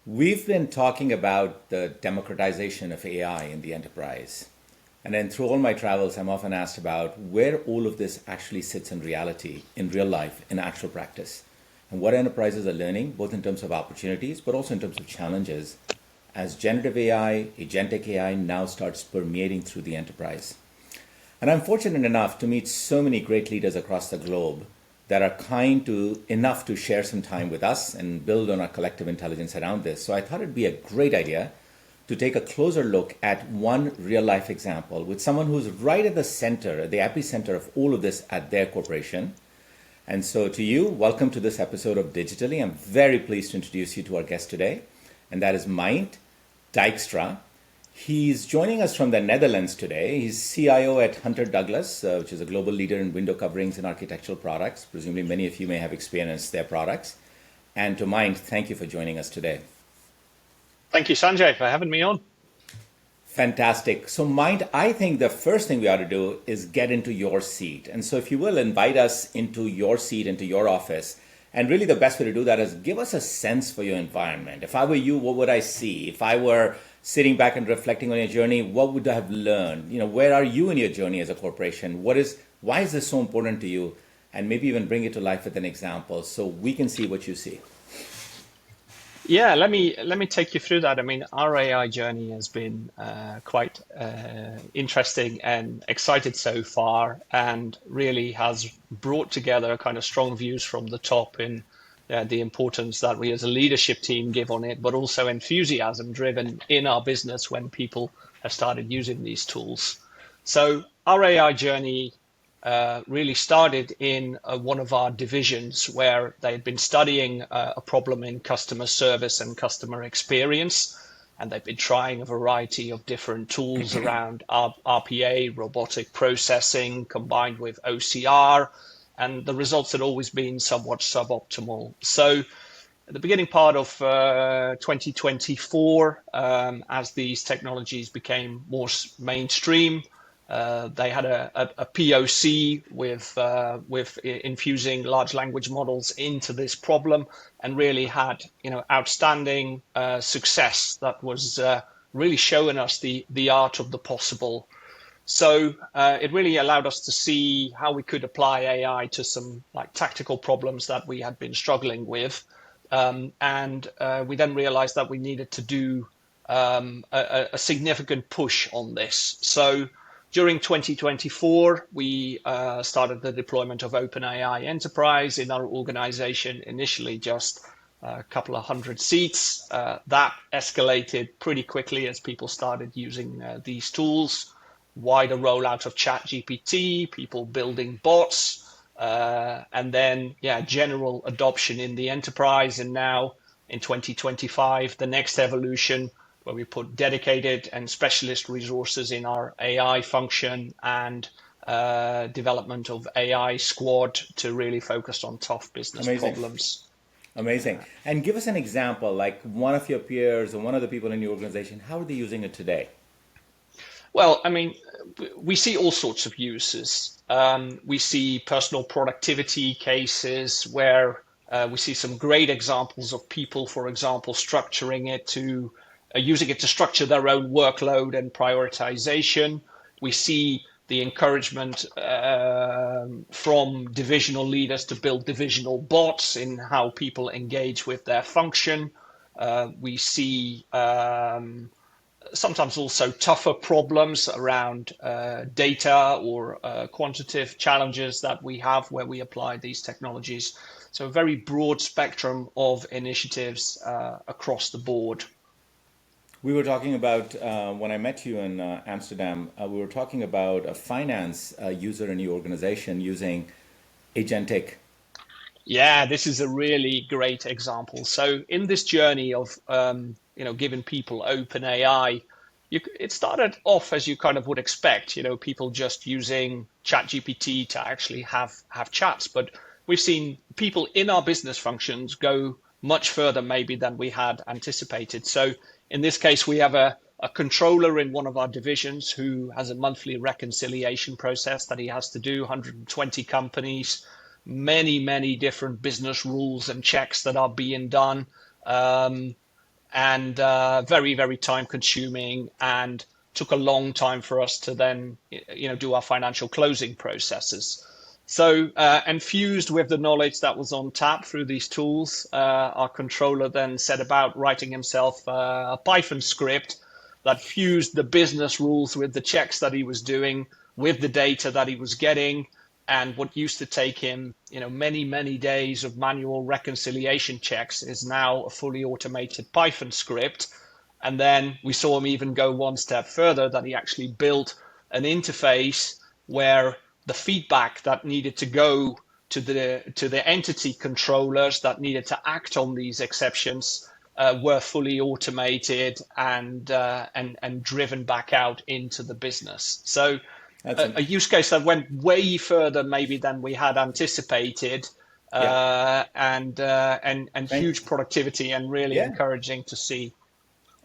We've been talking about the democratization of AI in the enterprise. And then through all my travels, I'm often asked about where all of this actually sits in reality, in real life, in actual practice, and what enterprises are learning, both in terms of opportunities, but also in terms of challenges, as generative AI, agentic AI now starts permeating through the enterprise. And I'm fortunate enough to meet so many great leaders across the globe that are kind to enough to share some time with us and build on our collective intelligence around this. So I thought it'd be a great idea to take a closer look at one real life example with someone who's right at the center, the epicenter of all of this at their corporation. And so to you, welcome to this episode of Digitally. I'm very pleased to introduce you to our guest today, and that is Mind Dijkstra. He's joining us from the Netherlands today. He's CIO at Hunter Douglas, which is a global leader in window coverings and architectural products. Presumably many of you may have experienced their products. And to Mind, thank you for joining us today. Thank you, Sanjay, for having me on. Fantastic. So, Mind, I think the first thing we ought to do is get into your seat. And so, if you will, invite us into your seat, into your office. And really, the best way to do that is give us a sense for your environment. If I were you, what would I see? If I were sitting back and reflecting on your journey, what would I have learned? Where are you in your journey as a corporation? Why is this so important to you? And maybe even bring it to life with an example so we can see what you see. Yeah, let me take you through that. I mean, our AI journey has been quite interesting and excited so far, and really has brought together kind of strong views from the top in the importance that we as a leadership team give on it, but also enthusiasm driven in our business when people have started using these tools. So our AI journey really started in one of our divisions where they had been studying a problem in customer service and customer experience. And they've been trying a variety of different tools around RPA, robotic processing, combined with OCR. And the results had always been somewhat suboptimal. So at the beginning part of 2024, as these technologies became more mainstream, they had a POC with infusing large language models into this problem, and really had outstanding success that was really showing us the art of the possible. So it really allowed us to see how we could apply AI to some like tactical problems that we had been struggling with, and we then realized that we needed to do a significant push on this. So during 2024, we started the deployment of OpenAI Enterprise in our organization, initially just a couple of hundred seats. That escalated pretty quickly as people started using these tools. Wider rollout of ChatGPT, people building bots, and then, general adoption in the enterprise. And now in 2025, the next evolution, where we put dedicated and specialist resources in our AI function and development of AI squad to really focus on tough business Amazing. problems. Amazing. And give us an example, like one of your peers or one of the people in your organization, how are they using it today? Well, I mean, we see all sorts of uses. We see personal productivity cases where we see some great examples of people, for example, structuring it to using it to structure their own workload and prioritization. We see the encouragement from divisional leaders to build divisional bots in how people engage with their function. We see sometimes also tougher problems around data or quantitative challenges that we have where we apply these technologies. So a very broad spectrum of initiatives across the board. We were talking about, when I met you in Amsterdam, we were talking about a finance user in your organization using agentic. Yeah, this is a really great example. So in this journey of giving people open AI, it started off as you kind of would expect, people just using ChatGPT to actually have chats. But we've seen people in our business functions go much further maybe than we had anticipated. So in this case, we have a controller in one of our divisions who has a monthly reconciliation process that he has to do, 120 companies, many different business rules and checks that are being done. and very, very time consuming, and took a long time for us to then do our financial closing processes. So, and fused with the knowledge that was on tap through these tools, our controller then set about writing himself a Python script that fused the business rules with the checks that he was doing, with the data that he was getting. And what used to take him, many, many days of manual reconciliation checks is now a fully automated Python script. And then we saw him even go one step further, that he actually built an interface where the feedback that needed to go to the entity controllers that needed to act on these exceptions were fully automated and driven back out into the business. So That's a use case that went way further maybe than we had anticipated, yeah. and Thank, huge productivity, and really yeah. encouraging to see.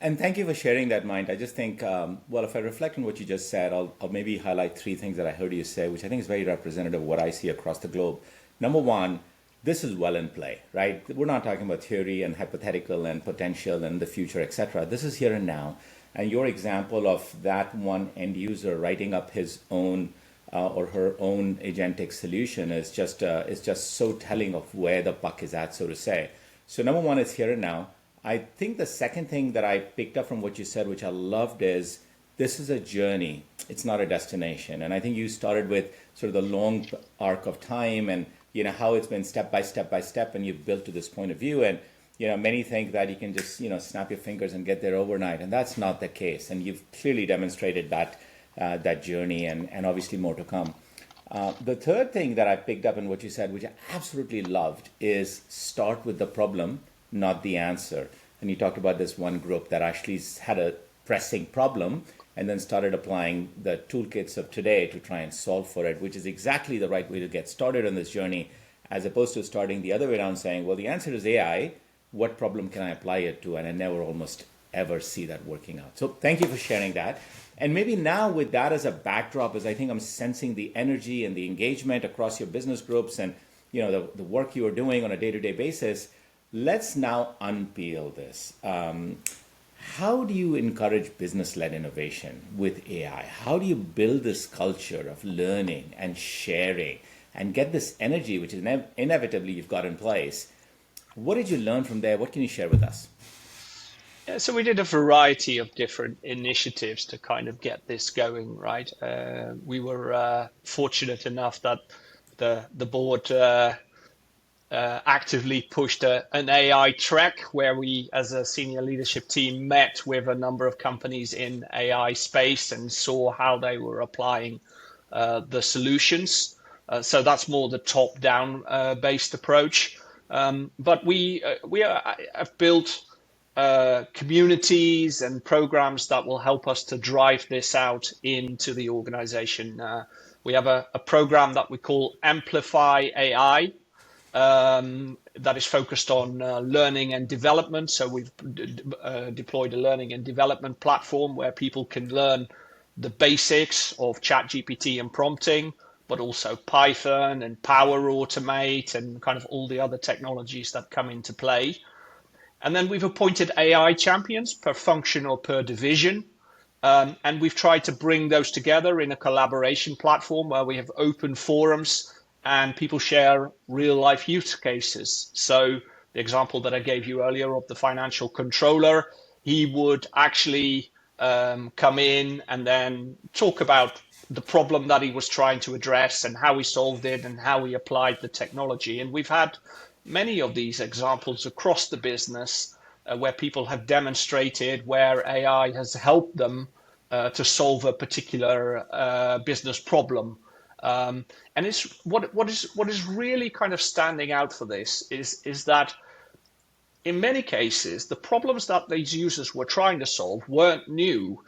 And thank you for sharing that, Mind. I just think, well, if I reflect on what you just said, I'll maybe highlight three things that I heard you say, which I think is very representative of what I see across the globe. Number one, this is well in play, right? We're not talking about theory and hypothetical and potential and the future, etc. This is here and now. And your example of that one end user writing up his own or her own agentic solution is just so telling of where the buck is at, so to say. So number one is here and now. I think the second thing that I picked up from what you said, which I loved, is this is a journey. It's not a destination. And I think you started with sort of the long arc of time and how it's been step by step by step, and you've built to this point of view. And many think that you can just snap your fingers and get there overnight, and that's not the case. And you've clearly demonstrated that journey, and obviously more to come. The third thing that I picked up in what you said, which I absolutely loved, is start with the problem, not the answer. And you talked about this one group that actually had a pressing problem and then started applying the toolkits of today to try and solve for it, which is exactly the right way to get started on this journey, as opposed to starting the other way around saying, well, the answer is AI. What problem can I apply it to? And I never almost ever see that working out. So thank you for sharing that. And maybe now with that as a backdrop, as I think I'm sensing the energy and the engagement across your business groups and the work you are doing on a day-to-day basis, let's now unpeel this. How do you encourage business-led innovation with AI? How do you build this culture of learning and sharing and get this energy, which is inevitably you've got in place? What did you learn from there? What can you share with us? Yeah, so we did a variety of different initiatives to kind of get this going, right? We were fortunate enough that the board actively pushed an AI track where we, as a senior leadership team, met with a number of companies in AI space and saw how they were applying the solutions. So that's more the top-down based approach. But we have built communities and programs that will help us to drive this out into the organization. We have a program that we call Amplify AI, that is focused on learning and development. So we've deployed a learning and development platform where people can learn the basics of ChatGPT and prompting, but also Python and Power Automate and kind of all the other technologies that come into play. And then we've appointed AI champions per function or per division. And we've tried to bring those together in a collaboration platform where we have open forums and people share real life use cases. So the example that I gave you earlier of the financial controller, he would actually come in and then talk about the problem that he was trying to address and how he solved it and how he applied the technology. And we've had many of these examples across the business where people have demonstrated where AI has helped them to solve a particular business problem. And it's what is really kind of standing out for this is that in many cases the problems that these users were trying to solve weren't new.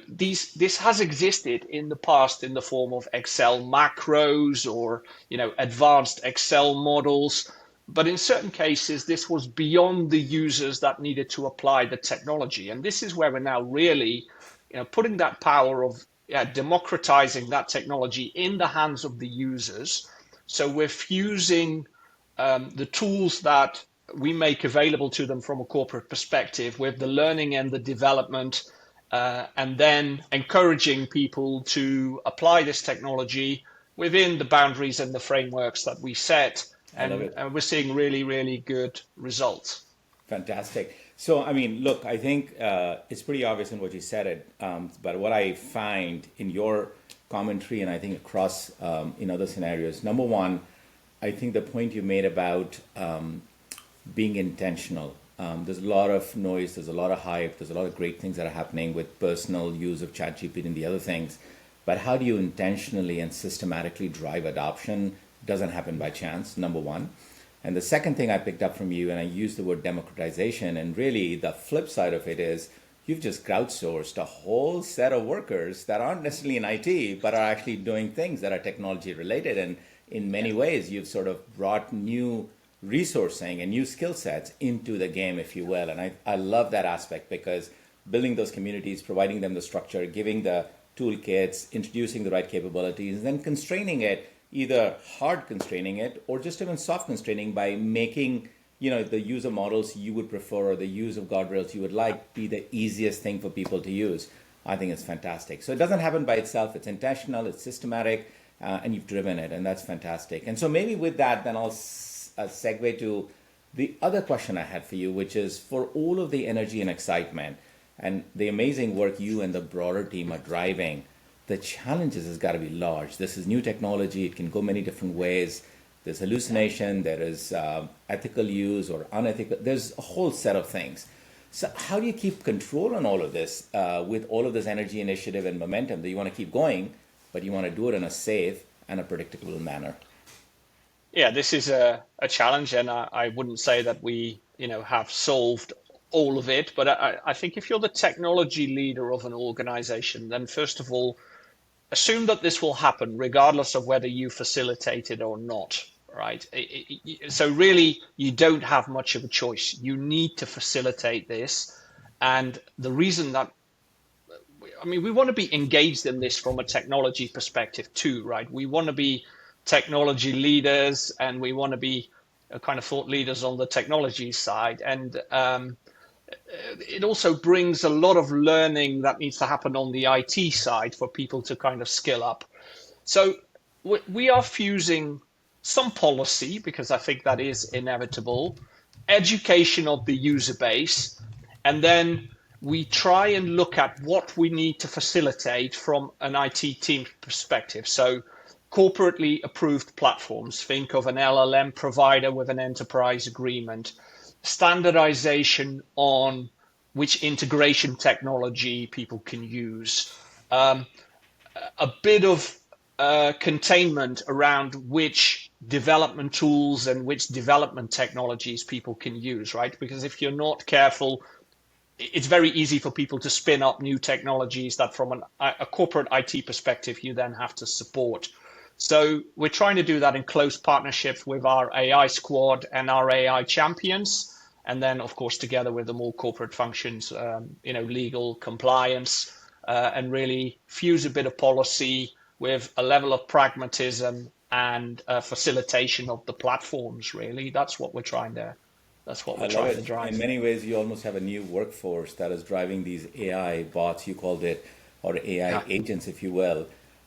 This has existed in the past in the form of Excel macros or advanced Excel models. But in certain cases, this was beyond the users that needed to apply the technology. And this is where we're now really, putting that power of democratizing that technology in the hands of the users. So we're fusing the tools that we make available to them from a corporate perspective with the learning and the development, and then encouraging people to apply this technology within the boundaries and the frameworks that we set. I love And it. we're seeing really, really good results. Fantastic. So, I mean, look, I think it's pretty obvious in what you said it, but what I find in your commentary and I think across in other scenarios, number one, I think the point you made about being intentional. There's a lot of noise, there's a lot of hype, there's a lot of great things that are happening with personal use of ChatGPT and the other things. But how do you intentionally and systematically drive adoption? Doesn't happen by chance, number one. And the second thing I picked up from you, and I used the word democratization, and really the flip side of it is you've just crowdsourced a whole set of workers that aren't necessarily in IT, but are actually doing things that are technology related. And in many ways, you've sort of brought new resourcing and new skill sets into the game, if you will. And I love that aspect because building those communities, providing them the structure, giving the toolkits, introducing the right capabilities, and then constraining it, either hard constraining it or just even soft constraining by making the user models you would prefer or the use of guardrails you would like be the easiest thing for people to use. I think it's fantastic. So it doesn't happen by itself. It's intentional, it's systematic, and you've driven it, and that's fantastic. And so maybe with that, then I'll segue to the other question I had for you, which is for all of the energy and excitement and the amazing work you and the broader team are driving, the challenges has got to be large. This is new technology. It can go many different ways. There's hallucination. There is ethical use or unethical. There's a whole set of things. So how do you keep control on all of this with all of this energy, initiative, and momentum that you want to keep going, but you want to do it in a safe and a predictable manner? Yeah, this is a challenge, and I wouldn't say that we, have solved all of it. But I think if you're the technology leader of an organization, then first of all, assume that this will happen regardless of whether you facilitate it or not, right? So really, you don't have much of a choice. You need to facilitate this. And the reason that, we want to be engaged in this from a technology perspective too, right? We want to be technology leaders and we want to be kind of thought leaders on the technology side. And it also brings a lot of learning that needs to happen on the IT side for people to kind of skill up. So we are fusing some policy, because I think that is inevitable, education of the user base, and then we try and look at what we need to facilitate from an IT team perspective. So corporately approved platforms, think of an LLM provider with an enterprise agreement, standardization on which integration technology people can use, a bit of containment around which development tools and which development technologies people can use, right? Because if you're not careful, it's very easy for people to spin up new technologies that from a corporate IT perspective, you then have to support. So we're trying to do that in close partnership with our AI squad and our AI champions. And then, of course, together with the more corporate functions, legal, compliance, and really fuse a bit of policy with a level of pragmatism and facilitation of the platforms. Really, that's what we're trying to. That's what I we're love trying to it. In drive. many ways, you almost have a new workforce that is driving these AI bots, you called it, or AI Yeah. agents, if you will.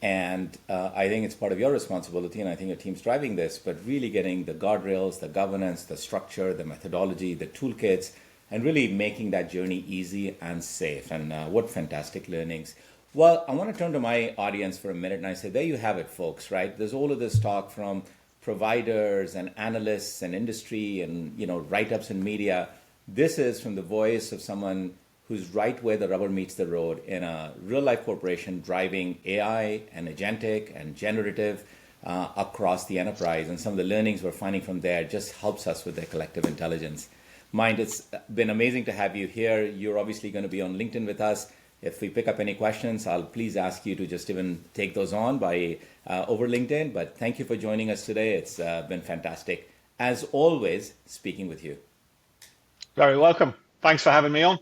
And I think it's part of your responsibility, and I think your team's driving this, but really getting the guardrails, the governance, the structure, the methodology, the toolkits, and really making that journey easy and safe. And what fantastic learnings. Well, I want to turn to my audience for a minute, and I say, there you have it, folks, right? There's all of this talk from providers and analysts and industry and write-ups in media. This is from the voice of someone who's right where the rubber meets the road in a real-life corporation driving AI and agentic and generative across the enterprise. And some of the learnings we're finding from there just helps us with their collective intelligence. Mind, it's been amazing to have you here. You're obviously going to be on LinkedIn with us. If we pick up any questions, I'll please ask you to just even take those on by over LinkedIn. But thank you for joining us today. It's been fantastic. As always, speaking with you. Very welcome. Thanks for having me on.